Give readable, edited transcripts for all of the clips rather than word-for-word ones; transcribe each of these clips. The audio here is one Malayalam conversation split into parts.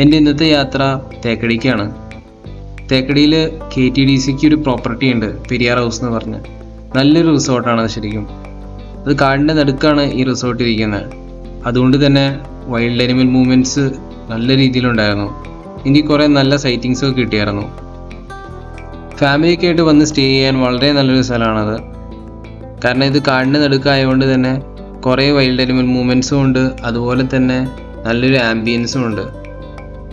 എൻ്റെ ഇന്നത്തെ യാത്ര തേക്കടിക്കാണ്. തേക്കടിയിൽ KTDCക്ക് ഒരു പ്രോപ്പർട്ടി ഉണ്ട്, പെരിയാർ ഹൗസ് എന്ന് പറഞ്ഞ്. നല്ലൊരു റിസോർട്ടാണ് അത് ശരിക്കും. അത് കാടിൻ്റെ നടുക്കാണ് ഈ റിസോർട്ട് ഇരിക്കുന്നത്. അതുകൊണ്ട് തന്നെ വൈൽഡ് അനിമൽ മൂവ്മെൻറ്റ്സ് നല്ല രീതിയിലുണ്ടായിരുന്നു. എനിക്ക് കുറേ നല്ല സൈറ്റിങ്സൊക്കെ കിട്ടിയായിരുന്നു. ഫാമിലിയൊക്കെ ആയിട്ട് വന്ന് സ്റ്റേ ചെയ്യാൻ വളരെ നല്ലൊരു സ്ഥലമാണത്. കാരണം ഇത് കാടിൻ്റെ നടുക്കായതുകൊണ്ട് തന്നെ കുറേ വൈൽഡ് അനിമൽ മൂവ്മെൻറ്റ്സും ഉണ്ട്, അതുപോലെ തന്നെ നല്ലൊരു ആംബിയൻസും ഉണ്ട്.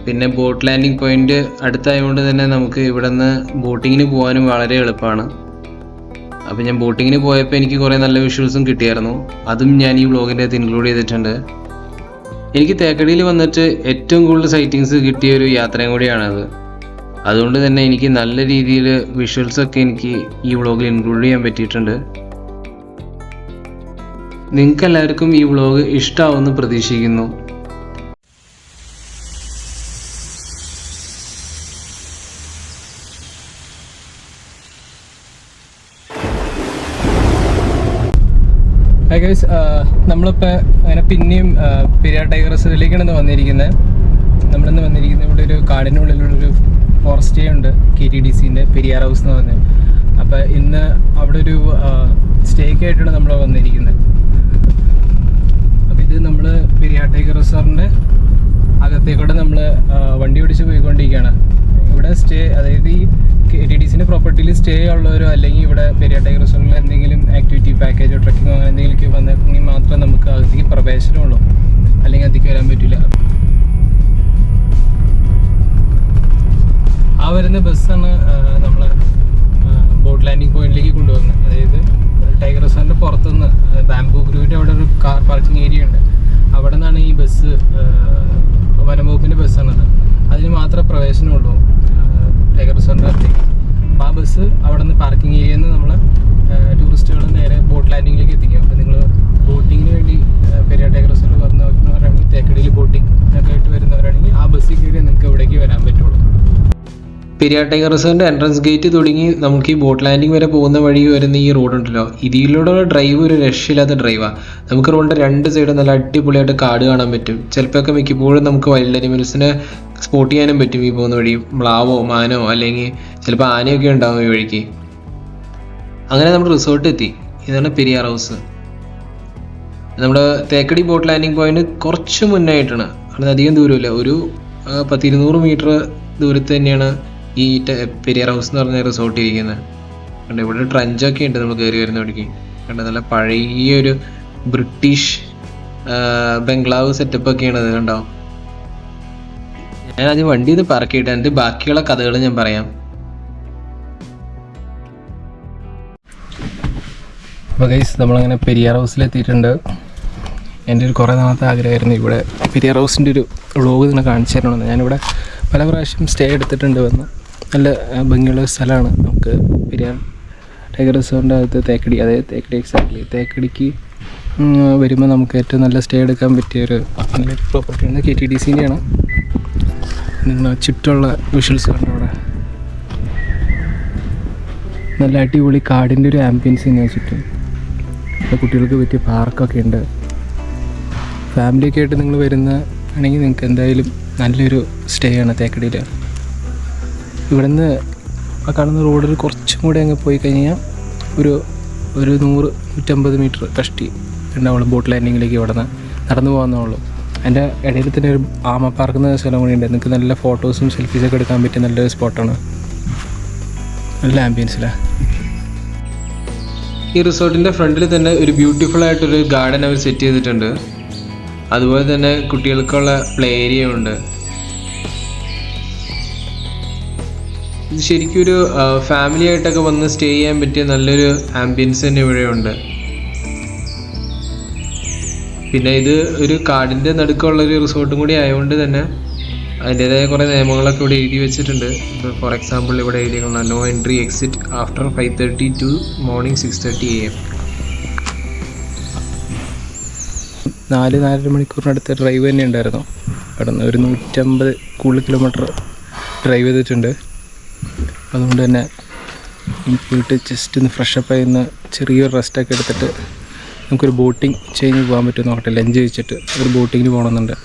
പിന്നെ ബോട്ട് ലാൻഡിങ് പോയിന്റ് അടുത്തായതുകൊണ്ട് തന്നെ നമുക്ക് ഇവിടെ നിന്ന് ബോട്ടിങ്ങിന് പോകാനും വളരെ എളുപ്പമാണ്. അപ്പോൾ ഞാൻ ബോട്ടിങ്ങിന് പോയപ്പോൾ എനിക്ക് കുറേ നല്ല വിഷ്വൽസും കിട്ടിയായിരുന്നു. അതും ഞാൻ ഈ വ്ളോഗിൻ്റെ അകത്ത് ഇൻക്ലൂഡ് ചെയ്തിട്ടുണ്ട്. എനിക്ക് തേക്കടിയിൽ വന്നിട്ട് ഏറ്റവും കൂടുതൽ സൈറ്റിങ്സ് കിട്ടിയ ഒരു യാത്രയും കൂടിയാണത്. അതുകൊണ്ട് തന്നെ എനിക്ക് നല്ല രീതിയിൽ വിഷ്വൽസൊക്കെ എനിക്ക് ഈ വ്ളോഗിൽ ഇൻക്ലൂഡ് ചെയ്യാൻ പറ്റിയിട്ടുണ്ട്. നിങ്ങൾക്ക് എല്ലാവർക്കും ഈ വ്ളോഗ് ഇഷ്ടമാവുമെന്ന് പ്രതീക്ഷിക്കുന്നു. ഹായ് ഗൈസ്, നമ്മളിപ്പോൾ അങ്ങനെ പിന്നെയും പെരിയാർ ടൈഗർ റിസർവിലേക്കാണ് വന്നിരിക്കുന്നത്. നമ്മളിന്ന് വന്നിരിക്കുന്നത് ഇവിടെ ഒരു കാടിനുള്ളിലുള്ളൊരു ഫോറസ്റ്റ് സ്റ്റേ ഉണ്ട്, KTDCൻ്റെ പെരിയാർ ഹൗസ് എന്ന് പറഞ്ഞത്. അപ്പോൾ ഇന്ന് അവിടെ ഒരു സ്റ്റേക്ക് ആയിട്ടാണ് നമ്മൾ വന്നിരിക്കുന്നത്. അപ്പോൾ ഇത് നമ്മൾ പെരിയാർ ടൈഗർ റിസർവിൻ്റെ അകത്തേക്കൂടെ നമ്മൾ വണ്ടി ഓടിച്ച് പോയിക്കൊണ്ടിരിക്കുകയാണ്. ഇവിടെ സ്റ്റേ, അതായത് ഈ KTDCൻ്റെ പ്രോപ്പർട്ടിയിൽ സ്റ്റേ ഉള്ളവരോ അല്ലെങ്കിൽ ഇവിടെ പെരിയാർ ടൈഗർ റിസർവിൽ എന്തെങ്കിലും ആക്ടിവിറ്റി പാക്കേജോ ട്രക്കിങ്ങോ അങ്ങനെ എന്തെങ്കിലുമൊക്കെ വന്നിട്ടുണ്ടെങ്കിൽ മാത്രമേ നമുക്ക് അകത്തേക്ക് പ്രവേശനമുള്ളൂ, അല്ലെങ്കിൽ അകത്തേക്ക് വരാൻ പറ്റില്ല. ആ വരുന്ന ബസ്സാണ് നമ്മളെ ബോട്ട് ലാൻഡിങ് പോയിന്റിലേക്ക് കൊണ്ടുവന്നത്. അതായത് ടൈഗർ റിസർവിൻ്റെ പുറത്തുനിന്ന് ബാംബൂ ഗ്രൂവിൻ്റെ അവിടെ ഒരു കാർ പാർക്കിംഗ് ഏരിയ ഉണ്ട്. അവിടെ നിന്നാണ് ഈ ബസ്, വനംവകുപ്പിൻ്റെ ബസ്സാണത്. അതിന് മാത്രമേ പ്രവേശനമുള്ളൂ ടൈഗർ റിസർവിൻ്റെ അകത്തേക്ക്. അപ്പോൾ ആ ബസ് അവിടെ നിന്ന് പാർക്കിംഗ് ഏരിയയിൽ നിന്ന് നമ്മൾ ടൂറിസ്റ്റുകൾ നേരെ ബോട്ട് ലാൻഡിങ്ങിലേക്ക് എത്തിക്കും. അപ്പോൾ നിങ്ങൾ ബോട്ടിങ്ങിന് വേണ്ടി പെരിയാർ ടൈഗർ റിസർവ് വരുന്നവരാണെങ്കിൽ, തേക്കടിയിൽ ബോട്ടിംഗ് ഒക്കെ ആയിട്ട് വരുന്നവരാണെങ്കിൽ ആ ബസ്സിൽ കയറി നിങ്ങൾക്ക് ഇവിടേക്ക് വരാൻ പറ്റുള്ളൂ. പെരിയാർ ടൈഗർ റിസർവിൻ്റെ എൻട്രൻസ് ഗേറ്റ് തുടങ്ങി നമുക്ക് ഈ ബോട്ട് ലാൻഡിങ് വരെ പോകുന്ന വഴി വരുന്ന ഈ റോഡുണ്ടല്ലോ, ഇതിലൂടെയുള്ള ഡ്രൈവ് ഒരു രക്ഷയില്ലാത്ത ഡ്രൈവാണ്. നമുക്ക് റോഡിൻ്റെ രണ്ട് സൈഡും നല്ല അടിപൊളിയായിട്ട് കാട് കാണാൻ പറ്റും. ചിലപ്പോഴൊക്കെ മിക്കപ്പോഴും നമുക്ക് വൈൽഡ് അനിമൽസിനെ സ്പോട്ട് ചെയ്യാനും പറ്റും ഈ പോകുന്ന വഴി. മ്ലാവോ മാനോ അല്ലെങ്കിൽ ചിലപ്പോൾ ആനയൊക്കെ ഉണ്ടാവും ഈ വഴിക്ക്. അങ്ങനെ നമ്മൾ റിസോർട്ട് എത്തി. ഇതാണ് പെരിയാർ ഹൗസ്. നമ്മുടെ തേക്കടി ബോട്ട് ലാൻഡിങ് പോയിന്റ് കുറച്ച് മുന്നായിട്ടാണ്, അധികം ദൂരമില്ല, ഒരു 10-200 മീറ്റർ ദൂരത്ത് തന്നെയാണ് ഈ പെരിയാർ ഹൗസ് എന്ന് പറഞ്ഞ റിസോർട്ട് ഇരിക്കുന്നത്. കണ്ടോ, ഇവിടെ ട്രഞ്ചൊക്കെ ഉണ്ട് നമ്മൾ കയറി വരുന്ന വഴിക്ക്. കണ്ടോ, നല്ല പഴയൊരു ബ്രിട്ടീഷ് ബംഗ്ലാവ് സെറ്റപ്പൊക്കെയാണ് അത്. കണ്ടോ, ഞാൻ ആദ്യം വണ്ടി ഇത് പാർക്ക് ചെയ്തിട്ട് എന്നിട്ട് ബാക്കിയുള്ള കഥകൾ ഞാൻ പറയാം. അപ്പോൾ ഗൈസ്, നമ്മളങ്ങനെ പെരിയാർ ഹൗസിലെത്തിയിട്ടുണ്ട്. എൻ്റെ ഒരു കുറേ നാളത്തെ ആഗ്രഹമായിരുന്നു ഇവിടെ പെരിയാർ ഹൗസിൻ്റെ ഒരു വ്ളോഗ് ഇതിനെ കാണിച്ചു തരണമെന്ന്. ഞാനിവിടെ പല പ്രാവശ്യം സ്റ്റേ എടുത്തിട്ടുണ്ട് വന്ന്. നല്ല ഭംഗിയുള്ള സ്ഥലമാണ്. നമുക്ക് പെരിയാർ ടൈഗർ റിസർവിൻ്റെ അകത്ത് തേക്കടി, അതായത് തേക്കടി എക്സാക്ട്ലി തേക്കടിക്ക് വരുമ്പോൾ നമുക്ക് ഏറ്റവും നല്ല സ്റ്റേ എടുക്കാൻ പറ്റിയൊരു നല്ല പ്രോപ്പർട്ടിയാണ്. KTDCൻ്റെയാണ്. നിങ്ങൾ ചുറ്റുമുള്ള വിഷ്വൽസ് കണ്ടോ, അവിടെ നല്ല അടിപൊളി കാടിൻ്റെ ഒരു ആംബിയൻസ് തന്നെയാണ് ചുറ്റും. അപ്പോൾ കുട്ടികൾക്ക് പറ്റിയ പാർക്കൊക്കെ ഉണ്ട്. ഫാമിലിയൊക്കെ ആയിട്ട് നിങ്ങൾ വരുന്ന ആണെങ്കിൽ നിങ്ങൾക്ക് എന്തായാലും നല്ലൊരു സ്റ്റേ ആണ് തേക്കടിയിൽ. ഇവിടെ നിന്ന് ആ കാണുന്ന റോഡിൽ കുറച്ചും കൂടെ അങ്ങ് പോയി കഴിഞ്ഞാൽ ഒരു 100-150 മീറ്റർ കഷ്ടി ഉണ്ടാവുള്ളൂ ബോട്ട് ലാൻഡിങ്ങിലേക്ക്. ഇവിടെ നിന്ന് നടന്നു പോകുന്നുള്ളൂ. അതിൻ്റെ ഇടയിൽ തന്നെ ഒരു ആമ പാർക്കുന്ന സ്ഥലം കൂടിയുണ്ട്. നിങ്ങൾക്ക് നല്ല ഫോട്ടോസും സെൽഫീസൊക്കെ എടുക്കാൻ പറ്റിയ നല്ലൊരു സ്പോട്ടാണ്. നല്ല ആംബിയൻസിലാണ്. ഈ റിസോർട്ടിൻ്റെ ഫ്രണ്ടിൽ തന്നെ ഒരു ബ്യൂട്ടിഫുൾ ആയിട്ടൊരു ഗാർഡൻ അവർ സെറ്റ് ചെയ്തിട്ടുണ്ട്. അതുപോലെ തന്നെ കുട്ടികൾക്കുള്ള പ്ലേ ഏരിയ ഉണ്ട്. ഇത് ശരിക്കും ഒരു ഫാമിലി ആയിട്ടൊക്കെ വന്ന് സ്റ്റേ ചെയ്യാൻ പറ്റിയ നല്ലൊരു ആംബിയൻസ് തന്നെ ഇവിടെയുണ്ട്. പിന്നെ ഇത് ഒരു കാടിൻ്റെ നടുക്കുള്ളൊരു റിസോർട്ടും കൂടി ആയതുകൊണ്ട് തന്നെ അതിൻ്റേതായ കുറേ നിയമങ്ങളൊക്കെ ഇവിടെ എഴുതി വെച്ചിട്ടുണ്ട്. ഇപ്പോൾ ഫോർ എക്സാമ്പിൾ ഇവിടെ എഴുതിയിരിക്കുന്ന no entry exit after 5:30 to morning 6:30 AM. 4-4.5 മണിക്കൂറിനടുത്ത് ഡ്രൈവ് തന്നെ ഉണ്ടായിരുന്നു. അവിടെ നിന്ന് ഒരു 150 കൂടുതൽ കിലോമീറ്റർ ഡ്രൈവ് ചെയ്തിട്ടുണ്ട്. അതുകൊണ്ട് തന്നെ പോയിട്ട് ജസ്റ്റ് ഒന്ന് ഫ്രഷപ്പ് ആയി ഒന്ന് ചെറിയൊരു റെസ്റ്റൊക്കെ എടുത്തിട്ട് നമുക്കൊരു ബോട്ടിങ് കഴിഞ്ഞ് പോകാൻ പറ്റുമെന്ന് നോക്കട്ടെ. ലഞ്ച് കഴിച്ചിട്ട് ഒരു ബോട്ടിങ്ങിന് പോകണമെന്നുണ്ട്.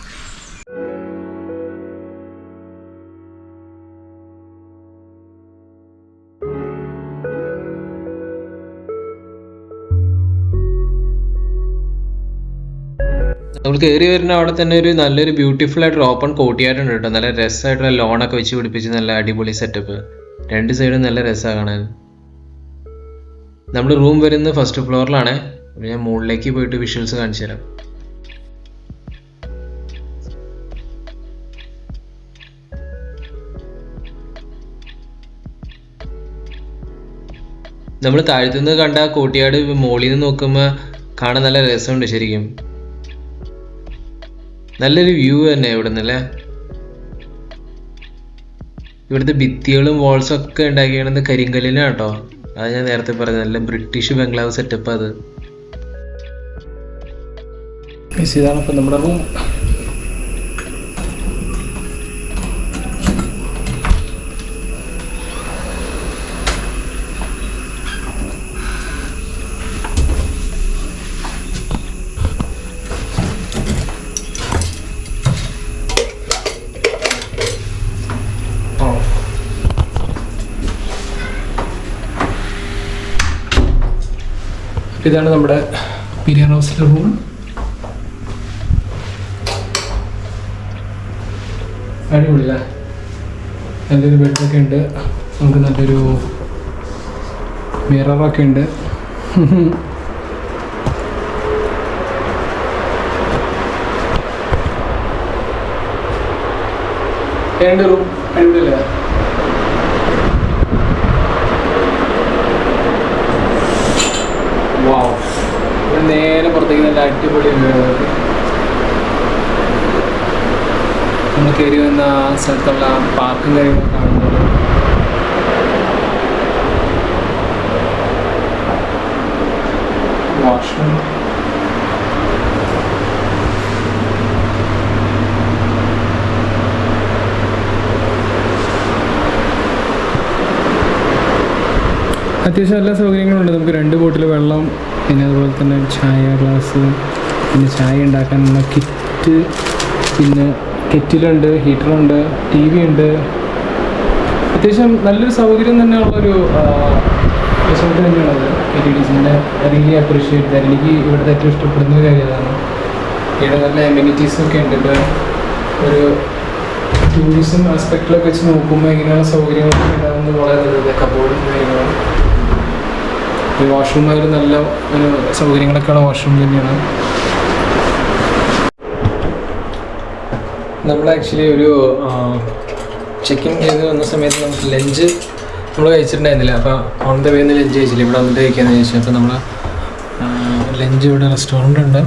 നമ്മൾ കയറി വരുന്ന അവിടെ തന്നെ ഒരു നല്ലൊരു ബ്യൂട്ടിഫുൾ ആയിട്ടൊരു ഓപ്പൺ കോർട്ട്യാർഡ് ഉണ്ട് കേട്ടോ. നല്ല രസമായിട്ടുള്ള ലോണൊക്കെ വെച്ച് പിടിപ്പിച്ച് നല്ല അടിപൊളി സെറ്റപ്പ്. രണ്ട് സൈഡും നല്ല രസമാണ് കാണാൻ. നമ്മൾ റൂം വരുന്നത് ഫസ്റ്റ് ഫ്ലോറിലാണ്. ഞാൻ മുകളിലേക്ക് പോയിട്ട് വിഷ്വൽസ് കാണിച്ചു തരാം. നമ്മൾ താഴ്ത്തുനിന്ന് കണ്ട കോർട്ട്യാർഡ് മുകളിൽ നിന്ന് നോക്കുമ്പോൾ കാണാൻ നല്ല രസമുണ്ട് ശരിക്കും. നല്ലൊരു വ്യൂ തന്നെ ഇവിടെ നിന്നല്ലേ. ഇവിടുത്തെ ഭിത്തികളും വാൾസും ഒക്കെ ഉണ്ടാക്കിയത് കരിങ്കല്ലിലാണ് കേട്ടോ. അത് ഞാൻ നേരത്തെ പറഞ്ഞത് നല്ല ബ്രിട്ടീഷ് ബംഗ്ലാവ് സെറ്റപ്പ് അത്. ഇതാണ് ഇപ്പം നമ്മുടെ റൂം. ഇതാണ് നമ്മുടെ പിരിയർ ഹൗസിലെ റൂം. അടിപൊളിയല്ല, നല്ലൊരു ബെഡൊക്കെ ഉണ്ട്. നമുക്ക് നല്ലൊരു മിററൊക്കെ ഉണ്ട്. രണ്ട് റൂം അടിപൊളിയല്ല. വാവ്, നേരെ പുറത്തേക്ക് നല്ല അടിപൊളി നമ്മൾ കയറി വന്ന ആ സ്ഥലത്തുള്ള പാർക്കും കാര്യങ്ങളൊക്കെ കാണുന്നത്. വാഷ്റൂം, അത്യാവശ്യം എല്ലാ സൗകര്യങ്ങളുണ്ട്. നമുക്ക് 2 ബോട്ടിൽ വെള്ളം, പിന്നെ അതുപോലെ തന്നെ ചായ ഗ്ലാസ്, പിന്നെ ചായ ഉണ്ടാക്കാനുള്ള കിറ്റ്, പിന്നെ കെറ്റിലുണ്ട്, ഹീറ്ററുണ്ട്, TV ഉണ്ട്. അത്യാവശ്യം നല്ലൊരു സൗകര്യം തന്നെയുള്ളൊരു റിസോർട്ട് തന്നെയാണത്. KTDCൻ്റെ റിയലി അപ്രീഷിയേറ്റ് ചെയ്യാൻ എനിക്ക് ഇവിടുത്തെ ഏറ്റവും ഇഷ്ടപ്പെടുന്ന ഒരു കാര്യം അതാണ്. ഇവിടെ നല്ല എമ്യൂണിറ്റീസൊക്കെ ഉണ്ട്. ഇപ്പോൾ ഒരു ടൂറിസം ആസ്പെക്റ്റിലൊക്കെ വെച്ച് നോക്കുമ്പോൾ ഇങ്ങനെയുള്ള സൗകര്യങ്ങളൊക്കെ ഉണ്ടാകുന്നത് വളരെ നല്ലത്. കബോർഡും കാര്യങ്ങളും, ഈ വാഷ്റൂം ആയാലും നല്ല ഒരു സൗകര്യങ്ങളൊക്കെയുള്ള വാഷ്റൂം തന്നെയാണ്. നമ്മൾ ആക്ച്വലി ഒരു ചെക്ക് ഇൻ ചെയ്ത് വന്ന സമയത്ത് നമുക്ക് ലഞ്ച് നമ്മൾ കഴിച്ചിട്ടുണ്ടായിരുന്നില്ല. അപ്പോൾ ഓൺ ദ വേന്ന് ലഞ്ച് കഴിച്ചില്ല, ഇവിടെ വന്നിട്ട് കഴിക്കാമെന്ന് ചോദിച്ചു. അപ്പോൾ നമ്മൾ ലഞ്ച് ഇവിടെ റെസ്റ്റോറൻ്റ് ഉണ്ട്,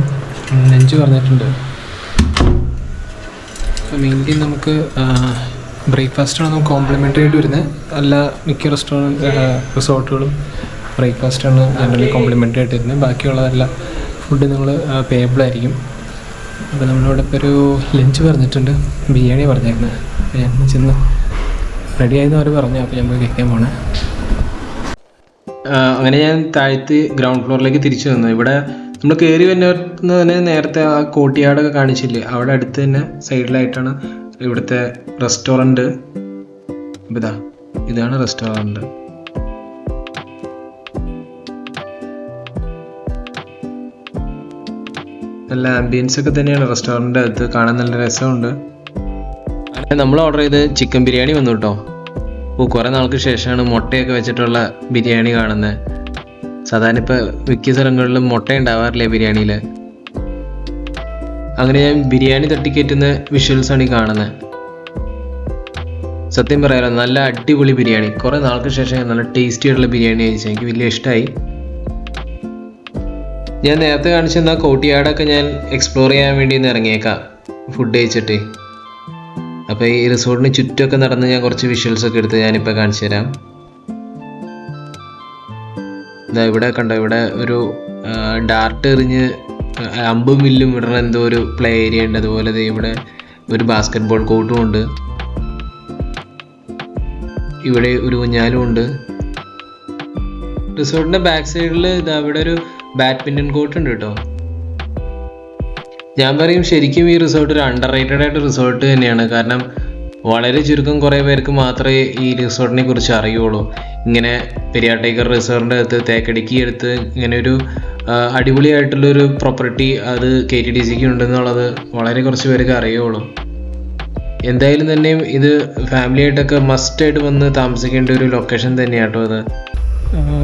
ലഞ്ച് പറഞ്ഞിട്ടുണ്ട്. അപ്പോൾ മെയിൻലി നമുക്ക് ബ്രേക്ക്ഫാസ്റ്റാണ് നമുക്ക് കോംപ്ലിമെൻ്ററി ആയിട്ട് വരുന്നത്. എല്ലാ മിക്ക റിസോർട്ടുകളും ബ്രേക്ക്ഫാസ്റ്റാണ് ജനറലി കോംപ്ലിമെൻ്ററി ആയിട്ട് വരുന്നത്. ബാക്കിയുള്ളതല്ല ഫുഡ് നമ്മൾ പേയബിൾ ആയിരിക്കും. അപ്പോൾ നമ്മളിവിടെ ഇപ്പോൾ ഒരു ലഞ്ച് പറഞ്ഞിട്ടുണ്ട്, ബിരിയാണി പറഞ്ഞേക്കുന്നത്. അപ്പോൾ ഞാൻ ചെന്ന് റെഡി ആയെന്ന് അവർ പറഞ്ഞു. അപ്പോൾ ഞാൻ പോയി കഴിക്കാൻ പോണേ. അങ്ങനെ ഞാൻ താഴത്ത് ഗ്രൗണ്ട് ഫ്ലോറിലേക്ക് തിരിച്ചു വന്നു. ഇവിടെ നമ്മൾ കയറി വരുന്ന തന്നെ നേരത്തെ ആ കോർട്ട്യാർഡൊക്കെ കാണിച്ചില്ലേ, അവിടെ അടുത്ത് തന്നെ സൈഡിലായിട്ടാണ് ഇവിടുത്തെ റെസ്റ്റോറൻറ്റ്. ഇതാണ് റെസ്റ്റോറൻറ്റ്. നല്ല ആംബിയൻസ് ഒക്കെ തന്നെയാണ് റെസ്റ്റോറൻറ്റിൻ്റെ അടുത്ത്, കാണാൻ നല്ല രസമുണ്ട്. നമ്മൾ ഓർഡർ ചെയ്ത് ചിക്കൻ ബിരിയാണി വന്നു കേട്ടോ. കുറേ നാൾക്ക് ശേഷമാണ് മുട്ടയൊക്കെ വെച്ചിട്ടുള്ള ബിരിയാണി കാണുന്നത്. സാധാരണ ഇപ്പോൾ മിക്ക സ്ഥലങ്ങളിലും മുട്ട ഉണ്ടാവാറില്ലേ ബിരിയാണിയിൽ. അങ്ങനെ ഞാൻ ബിരിയാണി തട്ടിക്കയറ്റുന്ന വിഷ്വൽസാണ് ഈ കാണുന്നത്. സത്യം പറയാലോ, നല്ല അടിപൊളി ബിരിയാണി. കുറേ നാൾക്ക് ശേഷം നല്ല ടേസ്റ്റി ആയിട്ടുള്ള ബിരിയാണി കഴിച്ചാൽ എനിക്ക് വലിയ ഇഷ്ടമായി. ഞാൻ നേരത്തെ കാണിച്ചിരുന്ന കോർട്ട്യാർഡൊക്കെ ഞാൻ എക്സ്പ്ലോർ ചെയ്യാൻ വേണ്ടി ഒന്ന് ഇറങ്ങിയേക്കാം ഫുഡ് കഴിച്ചിട്ട്. അപ്പോൾ ഈ റിസോർട്ടിന് ചുറ്റുമൊക്കെ നടന്ന് ഞാൻ കുറച്ച് വിഷ്വൽസൊക്കെ എടുത്ത് ഞാനിപ്പോൾ കാണിച്ചു തരാം. ഇവിടെ കണ്ടോ, ഇവിടെ ഒരു ഡാർട്ട് എറിഞ്ഞ് അമ്പും വില്ലും ഇടണ എന്തോ ഒരു പ്ലേ ഏരിയ ഉണ്ട്. അതുപോലെ ഇവിടെ ഒരു ബാസ്കറ്റ് ബോൾ കോർട്ടും ഉണ്ട്. ഇവിടെ ഒരു ഊഞ്ഞാലും ഉണ്ട്. റിസോർട്ടിൻ്റെ ബാക്ക് സൈഡിൽ അവിടെ ഒരു ബാഡ്മിൻ്റൺ കോർട്ട് ഉണ്ട് കേട്ടോ. ഞാൻ പറയും ശരിക്കും ഈ റിസോർട്ട് ഒരു അണ്ടർ റേറ്റഡ് ആയിട്ട് റിസോർട്ട് തന്നെയാണ്. കാരണം വളരെ ചുരുക്കം കുറേ പേർക്ക് മാത്രമേ ഈ റിസോർട്ടിനെ കുറിച്ച് അറിയുള്ളൂ. ഇങ്ങനെ പെരിയാർ ടൈഗർ റിസോർട്ടിൻ്റെ അടുത്ത് തേക്കടിക്ക് അടുത്ത് ഇങ്ങനെ ഒരു അടിപൊളിയായിട്ടുള്ളൊരു പ്രോപ്പർട്ടി അത് KTDCക്ക് ഉണ്ടെന്നുള്ളത് വളരെ കുറച്ച് പേർക്ക് അറിയുള്ളൂ. എന്തായാലും തന്നെയും ഇത് ഫാമിലി ആയിട്ടൊക്കെ മസ്റ്റായിട്ട് വന്ന് താമസിക്കേണ്ട ഒരു ലൊക്കേഷൻ തന്നെയാണ് കേട്ടോ അത്.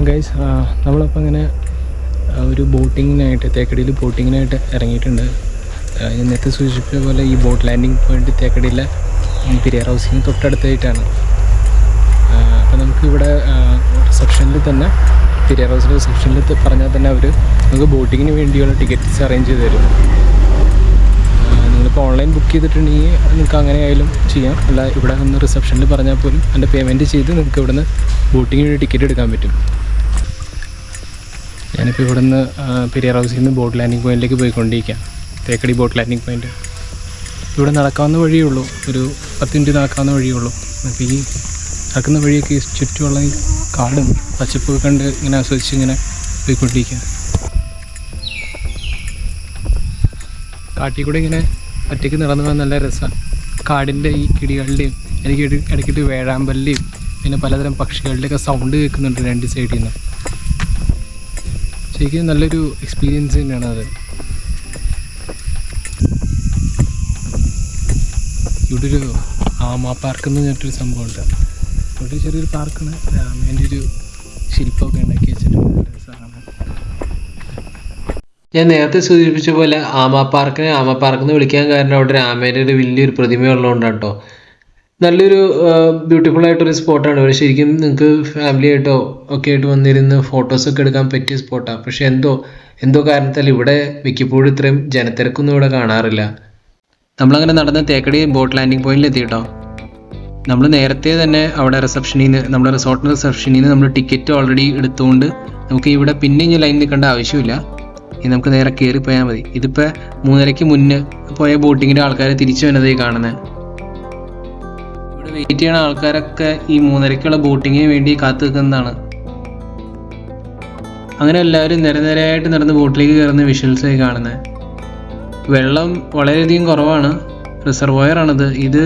ഗൈസ്, നമ്മളപ്പോൾ അങ്ങനെ ഒരു ബോട്ടിങ്ങിനായിട്ട് തേക്കടിയിൽ ബോട്ടിങ്ങിനായിട്ട് ഇറങ്ങിയിട്ടുണ്ട്. ഞാൻ നേരത്തെ സൂചിപ്പിച്ച പോലെ ഈ ബോട്ട് ലാൻഡിങ് പോയിന്റ് തേക്കടിയിലെ പെരിയാർ ഹൗസിന് തൊട്ടടുത്തായിട്ടാണ്. അപ്പോൾ നമുക്കിവിടെ റിസപ്ഷനിൽ തന്നെ പെരിയാർ ഹൗസിൻ്റെ റിസപ്ഷനിൽ പറഞ്ഞാൽ തന്നെ അവർ നമുക്ക് ബോട്ടിങ്ങിന് വേണ്ടിയുള്ള ടിക്കറ്റ്സ് അറേഞ്ച് ചെയ്ത് തരും. നിങ്ങളിപ്പോൾ ഓൺലൈൻ ബുക്ക് ചെയ്തിട്ടുണ്ടെങ്കിൽ നിങ്ങൾക്ക് അങ്ങനെ ആയാലും ചെയ്യാം. അല്ല, ഇവിടെ ഒന്ന് റിസപ്ഷനിൽ പറഞ്ഞാൽ പോലും അതിൻ്റെ പേയ്മെൻറ്റ് ചെയ്ത് നിങ്ങൾക്ക് ഇവിടെ നിന്ന് ബോട്ടിങ്ങിന് വേണ്ടി ടിക്കറ്റ് എടുക്കാൻ പറ്റും. ഞാനിപ്പോൾ ഇവിടെ നിന്ന് പെരിയാർ ഹൗസിൽ നിന്ന് ബോട്ട് ലാൻഡിങ് പോയിൻറ്റിലേക്ക് പോയിക്കൊണ്ടിരിക്കാം. തേക്കടി ബോട്ട് ലാൻഡിങ് പോയിൻറ്റ് ഇവിടെ നടക്കാവുന്ന വഴിയേ ഉള്ളൂ, ഒരു 10 മിനിറ്റ് നടക്കാവുന്ന വഴിയേ ഉള്ളൂ. അപ്പോൾ ഈ നടക്കുന്ന വഴിയൊക്കെ ചുറ്റുമുള്ള ഈ കാടും പച്ചപ്പൊക്കെ കണ്ട് ഇങ്ങനെ ആസ്വദിച്ച് ഇങ്ങനെ പോയിക്കൊണ്ടിരിക്കുക. കാട്ടിൽ കൂടെ ഇങ്ങനെ ഒറ്റയ്ക്ക് നടന്നു പോകാൻ നല്ല രസമാണ്. കാടിൻ്റെ ഈ കിളികളുടെയും എനിക്ക് ഇടയ്ക്കിട്ട് വേഴാമ്പലിൻ്റെയും പിന്നെ പലതരം പക്ഷികളുടെയൊക്കെ സൗണ്ട് കേൾക്കുന്നുണ്ട് 2 സൈഡിൽ നിന്ന്. ശരിക്കും നല്ലൊരു എക്സ്പീരിയൻസ് തന്നെയാണ് അത്. ഇവിടെ ഒരു ആമ പാർക്ക് എന്ന് പറഞ്ഞിട്ടൊരു സംഭവമുണ്ട്. ഇവിടെ ചെറിയൊരു പാർക്കാണ്. രാമേൻ്റെ ഒരു ശില്പമൊക്കെ ഉണ്ടാക്കി വെച്ചിട്ടുണ്ട്. രസമാണ്. ഞാൻ നേരത്തെ സൂചിപ്പിച്ച പോലെ ആമ പാർക്ക് എന്ന് വിളിക്കാൻ കാരണം അവിടെ രാമേൻ്റെ ഒരു വലിയൊരു പ്രതിമ ഉള്ളതുകൊണ്ടാണ് കേട്ടോ. നല്ലൊരു ബ്യൂട്ടിഫുൾ ആയിട്ടൊരു സ്പോട്ടാണ്. ഇവിടെ ശരിക്കും നിങ്ങൾക്ക് ഫാമിലി ആയിട്ടോ ഒക്കെ ആയിട്ട് വന്നിരുന്ന് ഫോട്ടോസൊക്കെ എടുക്കാൻ പറ്റിയ സ്പോട്ടാണ്. പക്ഷെ എന്തോ കാരണത്താൽ ഇവിടെ മിക്കപ്പോഴും ഇത്രയും ജനത്തിരക്കൊന്നും ഇവിടെ കാണാറില്ല. നമ്മളങ്ങനെ നടന്ന് തേക്കടി ബോട്ട് ലാൻഡിങ് പോയിന്റിൽ എത്തി കേട്ടോ. നമ്മൾ നേരത്തെ തന്നെ അവിടെ നമ്മുടെ റിസോർട്ടിൻ്റെ റിസപ്ഷനിൽ നിന്ന് നമ്മൾ ടിക്കറ്റ് ഓൾറെഡി എടുത്തുകൊണ്ട് നമുക്ക് ഇവിടെ പിന്നെ ഇനി ലൈൻ നിൽക്കേണ്ട ആവശ്യമില്ല. ഇനി നമുക്ക് നേരെ കയറി പോയാൽ മതി. ഇതിപ്പോൾ 3:30 മുന്നേ പോയ ബോട്ടിങ്ങിൻ്റെ ആൾക്കാരെ തിരിച്ചു വന്നതായി കാണുന്നത്. ഇവിടെ വെയിറ്റ് ചെയ്യണ ആൾക്കാരൊക്കെ ഈ 3:30 ബോട്ടിങ്ങിന് വേണ്ടി കാത്തു നിൽക്കുന്നതാണ്. അങ്ങനെ എല്ലാവരും നിരനിരയായിട്ട് നടന്ന് ബോട്ടിലേക്ക് കയറുന്ന വിഷ്വൽസായി കാണുന്നത്. വെള്ളം വളരെയധികം കുറവാണ്. റിസർവോയറാണിത്. ഇത്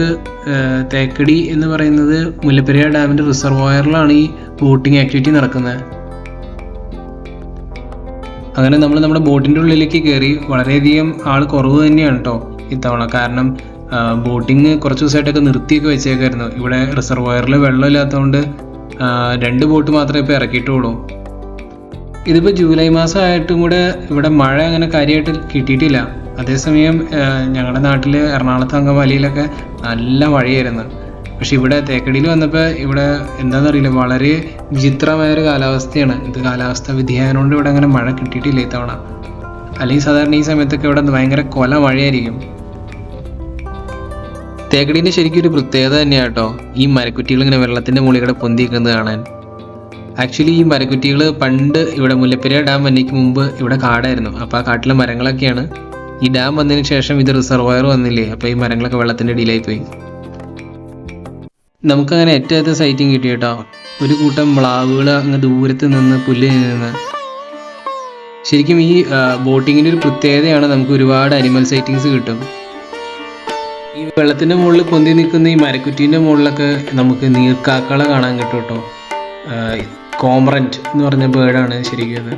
തേക്കടി എന്ന് പറയുന്നത് മുല്ലപ്പെരിയാർ ഡാമിൻ്റെ റിസർവോയറിലാണ് ഈ ബോട്ടിങ് ആക്ടിവിറ്റി നടക്കുന്നത്. അങ്ങനെ നമ്മൾ നമ്മുടെ ബോട്ടിൻ്റെ ഉള്ളിലേക്ക് കയറി. വളരെയധികം ആൾ കുറവ് തന്നെയാണ് കേട്ടോ ഇത്തവണ. കാരണം ബോട്ടിങ് കുറച്ച് ദിവസമായിട്ടൊക്കെ നിർത്തിയൊക്കെ വെച്ചേക്കായിരുന്നു. ഇവിടെ റിസർവോയറിൽ വെള്ളമില്ലാത്തതുകൊണ്ട് 2 ബോട്ട് മാത്രമേ ഇപ്പോൾ ഇറക്കിയിട്ടുള്ളൂ. ഇതിപ്പോൾ ജൂലൈ മാസമായിട്ടും കൂടെ ഇവിടെ മഴ അങ്ങനെ കാര്യമായിട്ട് കിട്ടിയിട്ടില്ല. അതേസമയം ഞങ്ങളുടെ നാട്ടിൽ എറണാകുളത്ത് അങ്കമാലിയിലൊക്കെ നല്ല മഴയായിരുന്നു. പക്ഷെ ഇവിടെ തേക്കടിയിൽ വന്നപ്പോൾ ഇവിടെ എന്താണെന്നറിയില്ല, വളരെ വിചിത്രമായൊരു കാലാവസ്ഥയാണ്. ഇത് കാലാവസ്ഥ വ്യതിയാനം കൊണ്ട് ഇവിടെ അങ്ങനെ മഴ കിട്ടിയിട്ടില്ല ഇത്തവണ. അല്ലെങ്കിൽ സാധാരണ ഈ സമയത്തൊക്കെ ഇവിടെ ഭയങ്കര കൊല മഴയായിരിക്കും. തേക്കടീൻ്റെ ശരിക്കും ഒരു പ്രത്യേകത തന്നെയാണ് കേട്ടോ ഈ മരക്കുറ്റികൾ ഇങ്ങനെ വെള്ളത്തിൻ്റെ മുകളിൽ കൂടെ പൊന്തിക്കുന്നത് കാണാൻ. ആക്ച്വലി ഈ മരക്കുറ്റികൾ പണ്ട് ഇവിടെ മുല്ലപ്പെരിയാർ ഡാം വന്നേക്ക് മുമ്പ് ഇവിടെ കാടായിരുന്നു. അപ്പോൾ ആ കാട്ടിലെ മരങ്ങളൊക്കെയാണ്. ഈ ഡാം വന്നതിന് ശേഷം ഇത് റിസർവോയർ വന്നില്ലേ, അപ്പോൾ ഈ മരങ്ങളൊക്കെ വെള്ളത്തിൻ്റെ അടിയിലായി പോയി. നമുക്കങ്ങനെ ഏറ്റവും സൈറ്റിങ് കിട്ടി കേട്ടോ. ഒരു കൂട്ടം മ്ലാവുകൾ അങ്ങ് ദൂരത്ത് നിന്ന് പുല്ല് നിന്ന്. ശരിക്കും ഈ ബോട്ടിങ്ങിൻ്റെ ഒരു പ്രത്യേകതയാണ്, നമുക്ക് ഒരുപാട് അനിമൽ സൈറ്റിങ്സ് കിട്ടും. ഈ വെള്ളത്തിൻ്റെ മുകളിൽ പൊന്തി നിൽക്കുന്ന ഈ മരക്കുറ്റീൻ്റെ മുകളിലൊക്കെ നമുക്ക് നീർക്കാക്കളെ കാണാൻ കിട്ടും കേട്ടോ. കോമറൻറ്റ് എന്ന് പറഞ്ഞ ബേർഡാണ് ശരിക്കും ഇത്.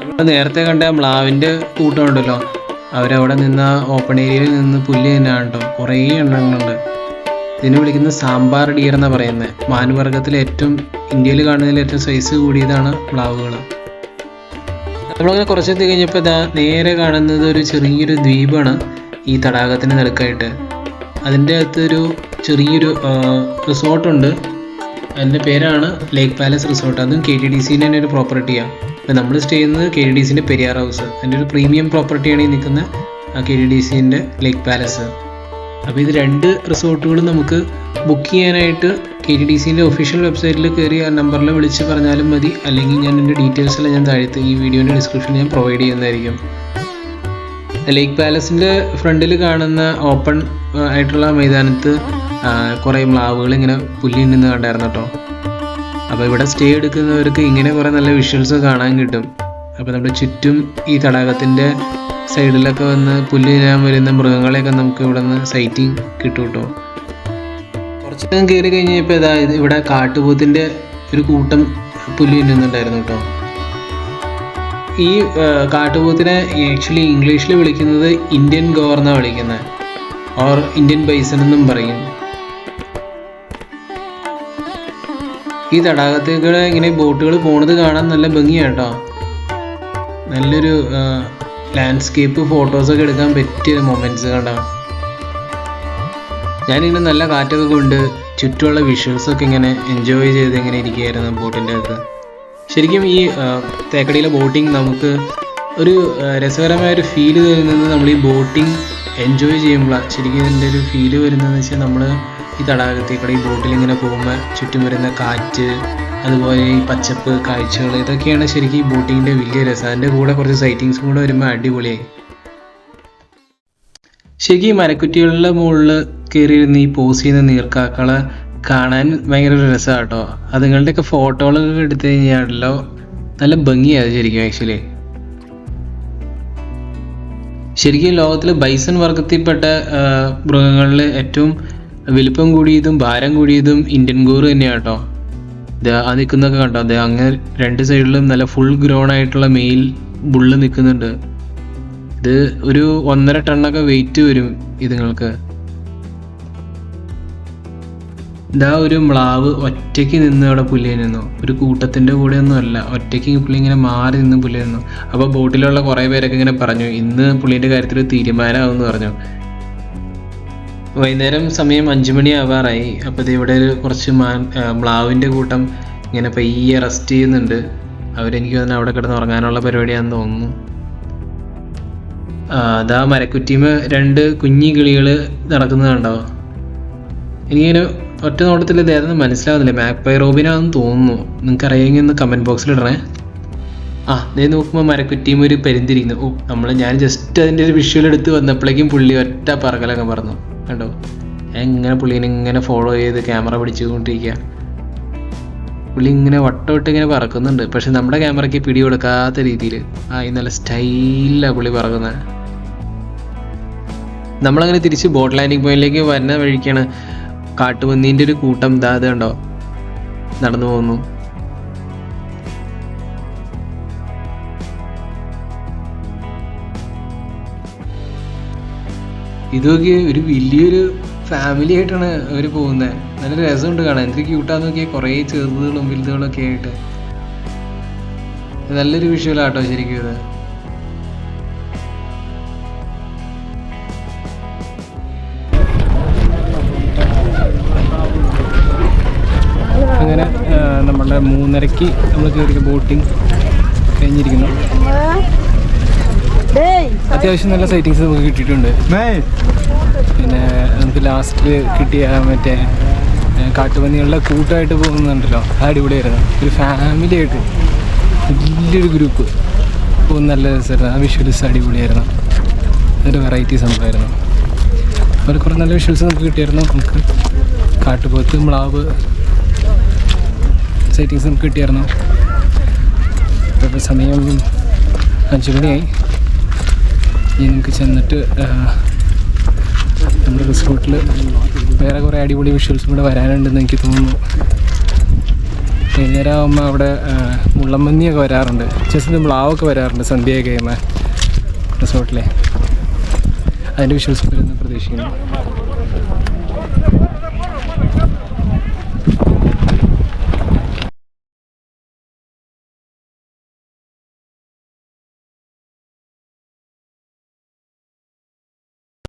നമ്മൾ നേരത്തെ കണ്ട മ്ലാവിൻ്റെ കൂട്ടം ഉണ്ടല്ലോ, അവരവിടെ നിന്ന് ഓപ്പൺ ഏരിയയിൽ നിന്ന് പുല്ല് തന്നെയാണ് കേട്ടോ. കുറേ എണ്ണങ്ങളുണ്ട്. ഇതിനെ വിളിക്കുന്നത് സാമ്പാർ ഡിയർ എന്നാണ് പറയുന്നത്. മാൻവർഗത്തിൽ ഇന്ത്യയിൽ കാണുന്നതിൽ ഏറ്റവും സൈസ് കൂടിയതാണ് മ്ലാവുകൾ. നമ്മളങ്ങനെ കുറച്ചെത്തി കഴിഞ്ഞപ്പോൾ നേരെ കാണുന്നത് ഒരു ചെറിയൊരു ദ്വീപാണ് ഈ തടാകത്തിന് നടുക്കായിട്ട്. അതിൻ്റെ അകത്തൊരു ചെറിയൊരു റിസോർട്ടുണ്ട്. അതിൻ്റെ പേരാണ് ലേക്ക് പാലസ് റിസോർട്ട്. അതും KTDCൻ്റെ തന്നെ ഒരു പ്രോപ്പർട്ടിയാണ്. അപ്പോൾ നമ്മൾ സ്റ്റേ ചെയ്യുന്നത് KTDCൻ്റെ പെരിയാർ ഹൗസ്. അതിൻ്റെ ഒരു പ്രീമിയം പ്രോപ്പർട്ടിയാണ് ഈ നിൽക്കുന്ന KTDCൻ്റെ ലേക്ക് പാലസ്. അപ്പോൾ ഇത് 2 റിസോർട്ടുകളും നമുക്ക് ബുക്ക് ചെയ്യാനായിട്ട് KTDCൻ്റെ ഒഫീഷ്യൽ വെബ്സൈറ്റിൽ കയറി ആ നമ്പറിൽ വിളിച്ച് പറഞ്ഞാലും മതി. അല്ലെങ്കിൽ ഞാൻ എൻ്റെ ഡീറ്റെയിൽസെല്ലാം ഞാൻ താഴത്ത് ഈ വീഡിയോൻ്റെ ഡിസ്ക്രിപ്ഷനിൽ ഞാൻ പ്രൊവൈഡ് ചെയ്യുന്നതായിരിക്കും. ലേക്ക് പാലസിൻ്റെ ഫ്രണ്ടിൽ കാണുന്ന ഓപ്പൺ ആയിട്ടുള്ള മൈതാനത്ത് കുറേ മ്ലാവുകൾ ഇങ്ങനെ പുല്ലിൽ നിന്ന് കണ്ടായിരുന്നു കേട്ടോ. അപ്പോൾ ഇവിടെ സ്റ്റേ എടുക്കുന്നവർക്ക് ഇങ്ങനെ കുറേ നല്ല വിഷ്വൽസ് കാണാൻ കിട്ടും. അപ്പോൾ നമ്മുടെ ചുറ്റും ഈ തടാകത്തിൻ്റെ സൈഡിലൊക്കെ വന്ന് പുല്ല് തിന്നാൻ വരുന്ന മൃഗങ്ങളെയൊക്കെ നമുക്ക് ഇവിടെ നിന്ന് സൈറ്റിങ് കിട്ടും കേട്ടോ. കുറച്ച് നേരം കയറി കഴിഞ്ഞപ്പോൾ ഇവിടെ കാട്ടുപോത്തിൻ്റെ ഒരു കൂട്ടം പുല്ല് തിന്നുന്നുണ്ടായിരുന്നു കേട്ടോ. ഈ കാട്ടുപോത്തിനെ ആക്ച്വലി ഇംഗ്ലീഷിൽ വിളിക്കുന്നത് ഇന്ത്യൻ ഗോർ എന്നാണ് വിളിക്കുന്നത്, ഓർ ഇന്ത്യൻ ബൈസൺ എന്നും പറയും. ഈ തടാകത്തേക്കൂടെ ഇങ്ങനെ ബോട്ടുകൾ പോണത് കാണാൻ നല്ല ഭംഗിയാണ് കേട്ടോ. നല്ലൊരു ലാൻഡ്സ്കേപ്പ് ഫോട്ടോസൊക്കെ എടുക്കാൻ പറ്റിയ മൊമെൻറ്റ്സ് കണ്ടോ. ഞാനിങ്ങനെ നല്ല കാറ്റൊക്കെ കൊണ്ട് ചുറ്റുമുള്ള വിഷ്വൽസൊക്കെ ഇങ്ങനെ എൻജോയ് ചെയ്ത് ഇങ്ങനെ ഇരിക്കുകയായിരുന്നു ബോട്ടിൻ്റെ അകത്ത്. ശരിക്കും ഈ തേക്കടിയിലെ ബോട്ടിങ് നമുക്ക് ഒരു രസകരമായൊരു ഫീല് തരുന്നത് നമ്മൾ ഈ ബോട്ടിങ് എൻജോയ് ചെയ്യുമ്പോഴാണ്. ശരിക്കും ഇതിൻ്റെ ഒരു ഫീല് വരുന്നതെന്ന് വെച്ചാൽ നമ്മൾ ഈ തടാകത്തേക്കൂടെ ഈ ബോട്ടിൽ ഇങ്ങനെ പോകുമ്പോൾ ചുറ്റും വരുന്ന കാറ്റ്, അതുപോലെ ഈ പച്ചപ്പ് കാഴ്ചകൾ, ഇതൊക്കെയാണ് ശരിക്കും ഈ ബോട്ടിങ്ങിൻ്റെ വലിയ രസം. അതിൻ്റെ കൂടെ കുറച്ച് സൈറ്റിങ്സും കൂടെ വരുമ്പോൾ അടിപൊളിയായി. ശരിക്കും ഈ മരക്കുറ്റികളുടെ മുകളിൽ കയറിയിരുന്ന് ഈ പോസ് ചെയ്യുന്ന നീർക്കാക്കളെ കാണാൻ ഭയങ്കര ഒരു രസമാണ് കേട്ടോ. അതുങ്ങളുടെയൊക്കെ ഫോട്ടോകളൊക്കെ എടുത്തു കഴിഞ്ഞാലോ നല്ല ഭംഗിയാണ് ശരിക്കും. ആക്ച്വലി ശരിക്കും ലോകത്തിൽ ബൈസൺ വർഗത്തിൽപ്പെട്ട മൃഗങ്ങളിൽ ഏറ്റവും വലിപ്പം കൂടിയതും ഭാരം കൂടിയതും ഇന്ത്യൻ ഗോർ തന്നെയാണ് കേട്ടോ. ഇത് ആ നിൽക്കുന്നതൊക്കെ കണ്ടോ, അത് അങ്ങനെ രണ്ട് സൈഡിലും നല്ല ഫുൾ ഗ്രോൺ ആയിട്ടുള്ള മെയിൽ ബുള്ള് നിൽക്കുന്നുണ്ട്. ഇത് ഒരു 1.5 ടണ്ണൊക്കെ വെയിറ്റ് വരും ഇതുങ്ങൾക്ക്. ഇതാ ഒരു മ്ലാവ് ഒറ്റയ്ക്ക് നിന്ന് അവിടെ പുല്ല് നിന്നു, ഒരു കൂട്ടത്തിൻ്റെ കൂടെ ഒന്നും അല്ല, ഒറ്റയ്ക്ക് പുള്ളി ഇങ്ങനെ മാറി നിന്ന് പുല്ല് നിന്നു. അപ്പോൾ ബോട്ടിലുള്ള കുറേ പേരൊക്കെ ഇങ്ങനെ പറഞ്ഞു ഇന്ന് പുള്ളീൻ്റെ കാര്യത്തിൽ തീരുമാനമാകുമെന്ന് പറഞ്ഞു. വൈകുന്നേരം സമയം 5 മണി ആവാറായി. അപ്പോൾ ഇത് ഇവിടെ ഒരു കുറച്ച് മ്ലാവിൻ്റെ കൂട്ടം ഇങ്ങനെ പയ്യെ റെസ്റ്റ് ചെയ്യുന്നുണ്ട്. അവരെനിക്ക് തന്നെ അവിടെ കിടന്ന് ഉറങ്ങാനുള്ള പരിപാടിയാണെന്ന് തോന്നുന്നു. അതാ മരക്കുറ്റിമ 2 കുഞ്ഞി കിളികൾ നടക്കുന്നത് കണ്ടോ. എനിക്കിങ്ങനെ ഒറ്റ നോട്ടത്തിൽ ഇത് ഏതെന്ന് മനസ്സിലാവുന്നില്ല. മാക്പൈ റോബിനാണെന്ന് തോന്നുന്നു. നിങ്ങൾക്ക് അറിയാമെങ്കിൽ ഒന്ന് കമൻറ്റ് ബോക്സിൽ ഇടണേ. ദേ നോക്കുമ്പോൾ മരക്കുറ്റിയും ഒരു പെരുന്തിരിക്കുന്നു. ഞാൻ ജസ്റ്റ് അതിൻ്റെ ഒരു വിഷ്വൽ എടുത്ത് വന്നപ്പോഴേക്കും പുള്ളി ഒറ്റ പറക്കലൊക്കെ പറഞ്ഞു കണ്ടോ. എങ്ങനെ പുള്ളീനെ ഇങ്ങനെ ഫോളോ ചെയ്ത് ക്യാമറ പിടിച്ചുകൊണ്ടിരിക്കുക. പുള്ളി ഇങ്ങനെ വട്ടമിട്ട് ഇങ്ങനെ പറക്കുന്നുണ്ട്. പക്ഷെ നമ്മുടെ ക്യാമറയ്ക്ക് പിടി കൊടുക്കാത്ത രീതിയിൽ ഈ നല്ല സ്റ്റൈലാണ് പുള്ളി പറക്കുന്നത്. നമ്മളങ്ങനെ തിരിച്ച് ബോട്ട് ലാൻഡിങ് പോയിന്റിലേക്ക് വരുന്ന വഴിക്കാണ് കാട്ടുപന്നീൻ്റെ ഒരു കൂട്ടം അത് കണ്ടോ നടന്നു പോകുന്നു. ഇതൊക്കെ ഒരു വലിയൊരു ഫാമിലി ആയിട്ടാണ് അവർ പോകുന്നത്. നല്ല രസമുണ്ട് കാണാൻ. എന്തൊരു ക്യൂട്ടാന്ന് നോക്കിയാൽ കുറേ ചെറുതുകളും വലുതുകളും ഒക്കെ ആയിട്ട്. നല്ലൊരു വിഷ്വലാട്ടോ ശരിക്കും ഇത്. അങ്ങനെ നമ്മളുടെ 3:30 നമ്മൾ കയറിയ ബോട്ടിങ് കഴിഞ്ഞിരിക്കുന്നു. അത്യാവശ്യം നല്ല സൈറ്റിങ്സ് നമുക്ക് കിട്ടിയിട്ടുണ്ട്. പിന്നെ നമുക്ക് ലാസ്റ്റിൽ കിട്ടിയ മറ്റേ കാട്ടുപന്നികളുടെ കൂട്ടമായിട്ട് പോകുന്നുണ്ടല്ലോ, അടിപൊളിയായിരുന്നു. ഒരു ഫാമിലി ആയിട്ട് വലിയൊരു ഗ്രൂപ്പ് പോകുന്ന നല്ല രസമായിരുന്നു. ആ വിഷ്വൽസ് അടിപൊളിയായിരുന്നു. അതൊരു വെറൈറ്റി സംഭവമായിരുന്നു. അതുപോലെ കുറേ നല്ല വിഷ്വൽസ് നമുക്ക് കിട്ടിയായിരുന്നു. നമുക്ക് കാട്ടുപോത്ത്, മ്ലാവ് സൈറ്റിങ്സ് നമുക്ക് കിട്ടിയായിരുന്നു. ഇപ്പോൾ സമയം 5 മണിയായി. ഇനി നമുക്ക് ചെന്നിട്ട് നമ്മുടെ റിസോർട്ടിൽ വേറെ കുറേ അടിപൊളി വിഷ്വൽസും കൂടെ വരാനുണ്ടെന്ന് എനിക്ക് തോന്നുന്നു. വൈകുന്നേരം ആകുമ്പോൾ അവിടെ മുള്ളമ്പന്നിയൊക്കെ വരാറുണ്ട്, ജസ്റ്റ് മ്ലാവൊക്കെ വരാറുണ്ട് സന്ധ്യയൊക്കെ കഴിയുമ്പോൾ റിസോർട്ടിലെ. അതിൻ്റെ വിഷ്വൽസ് വരുന്ന പ്രതീക്ഷിക്കുന്നു.